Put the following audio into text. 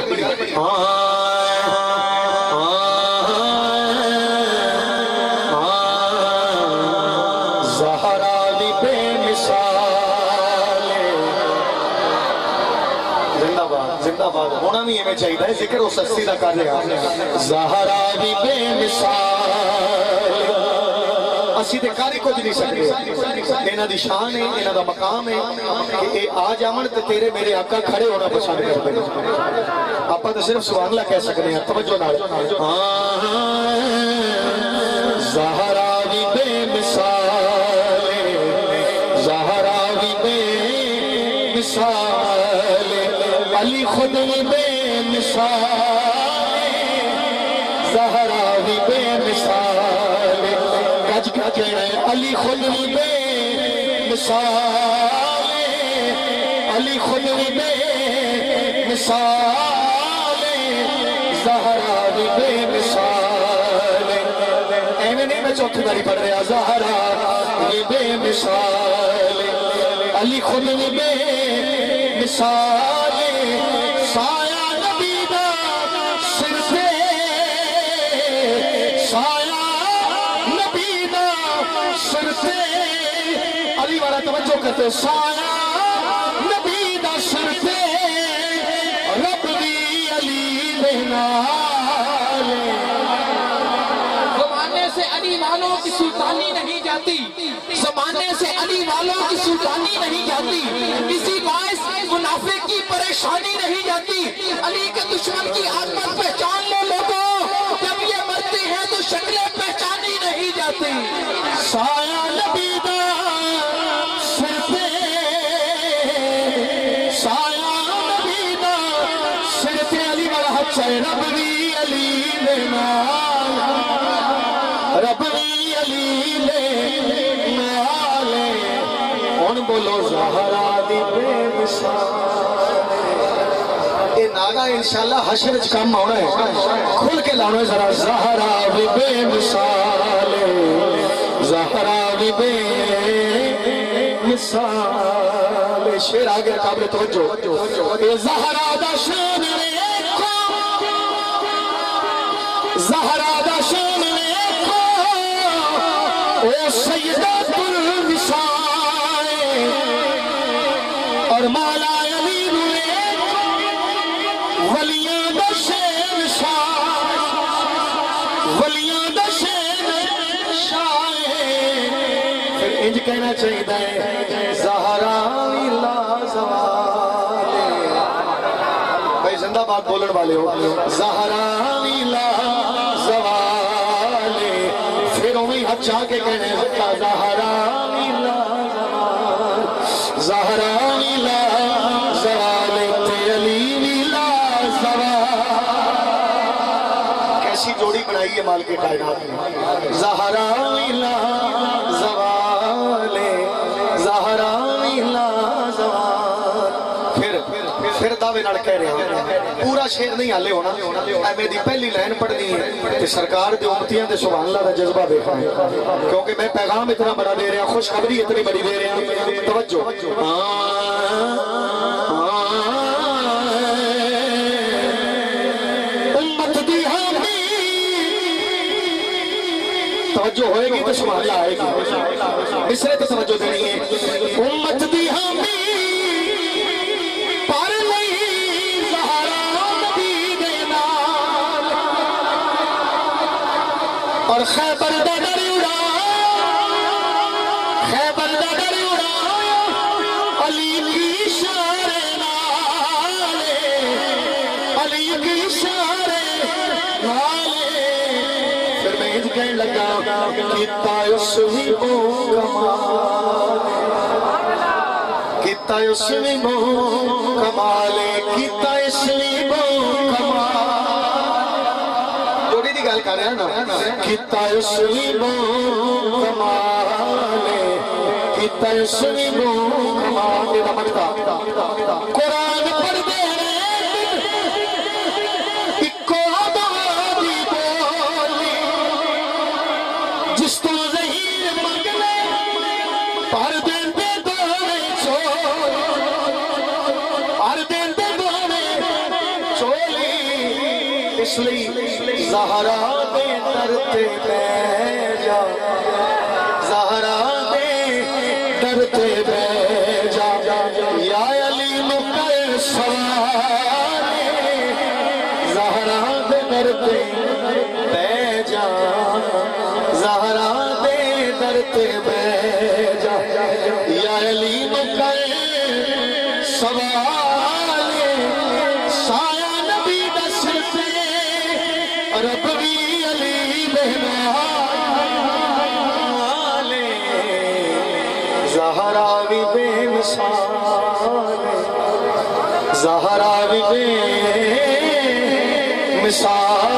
بڑی ہے زہرا بھی بے مثال زندہ باد ہونا بھی ہمیں چاہیے ہے ذکر اس ہستی کا کر رہا زہرا بھی بے مثال اسی تے کاری کچھ نہیں سکتے انہاں دی شان ہے انہاں دا مقام ہے کہ اے آ جاون تے تیرے میرے آقا کھڑے ہونا پسند کرتے ہیں آپا تو صرف سبحان اللہ کہہ سکتے ہیں توجہ نال زہرا بھی بے مثال زہرا بھی بے مثال علی خود بھی بے مثال زہرا بھی بے مثال گج گج علی خود بھی بے مثال علی خود بھی بے مثال زہرا بھی بے مثال ایویں نہیں میں چوتھی باری پڑھ رہا زہرا بھی بے مثال علی خود بھی بے مثال سایہ نبی دا سر پہ سایہ نبی دا سر پہ علی والا توجہ کرتے سایہ نبی دا سر پہ رب بھی علی بنال زمانے سے علی والوں کی سلطانی نہیں جاتی زمانے سے علی والوں کی سلطانی نہیں جاتی کسی باعث منافق کی پریشانی نہیں جاتی علی کے دشمن کی عظمت پہچان لو لوگوں جب یہ مرتے ہیں تو شکلیں پہچانی نہیں جاتی سایہ نبی دا سر پہ سایہ نبی دا سر پہ علی والا حق ہے رب بھی علی بنال رب بھی علی بنال ان بولو زہرا دی بے مثال اے ناغا انشاءاللہ حشر اچ کام آنا ہے کھل کے لانا ہے ذرا زہرا بھی بے مثال زہرا بھی بے مثال شیر آگے قابل توجہ اے زہرا دا شان ریکھو زہرا دا شان ریکھو او سیدۃ النساء اور مولا علی ریکھو ولیاں دا شہنشاہ ولیاں دا شہنشاہ پھر انج کہنا چاہیے زہرا لا زوال بھائی زندہ بات بولن والے ہو زہرا لا زوال پھر ہمیں ہاتھ چاہ کے کہنے زہرا لا زوال زہرا لا زوال تے علی لا زوال کیسی جوڑی بنائی ہے مال کے کائنات میں زہرا لا زوال زہرا لا زوال پھر دعوے نال کہہ رہے ہیں پورا شعر نہیں حالے ہونا اے میری پہلی لائن پڑھنی ہے کہ سرکار دے امتیاں دے سبحان اللہ دا جذبہ دیکھا ہے کیونکہ میں پیغام اتنا بڑا دے رہا خوشخبری اتنی بڑی دے رہا توجہ امت دی حامی توجہ ہوئے گی تو سبحان اللہ آئے گی مصرے تو توجہ دینی ہے امت دی حامی پر نہیں زہرا نبی دے نال اور خیبر دا ڈر اڑا خیبر دا ڈر اڑا علی کی اشارے نال علی کی اشارے نال پھر میں انج کہنے لگا کیتا یسوی او کمال کیتا یسوی او کمال کیتا یسوی او کمال جوڑی دی گل کر رہا نا کیتا یسوی او کمال کیتا یسوی او کمال یہ مطلب قرآن پڑھ دے اکو آبادی بولی جس تو ظہیر منگلے پر دن دے دونے چور پر دن دے دونے چور اس لئی زہرا دے در تے بہ جا زہرا دے در تے بہ جا یا علی مکر سوارے زہرا دے در تے بہ جا زہرا دے در تے بہ جا یا علی مکر سوارے سایہ نبی دسر تے رب بھی علی بہنا زہرا بھی بے مثال زہرا بھی بے مثال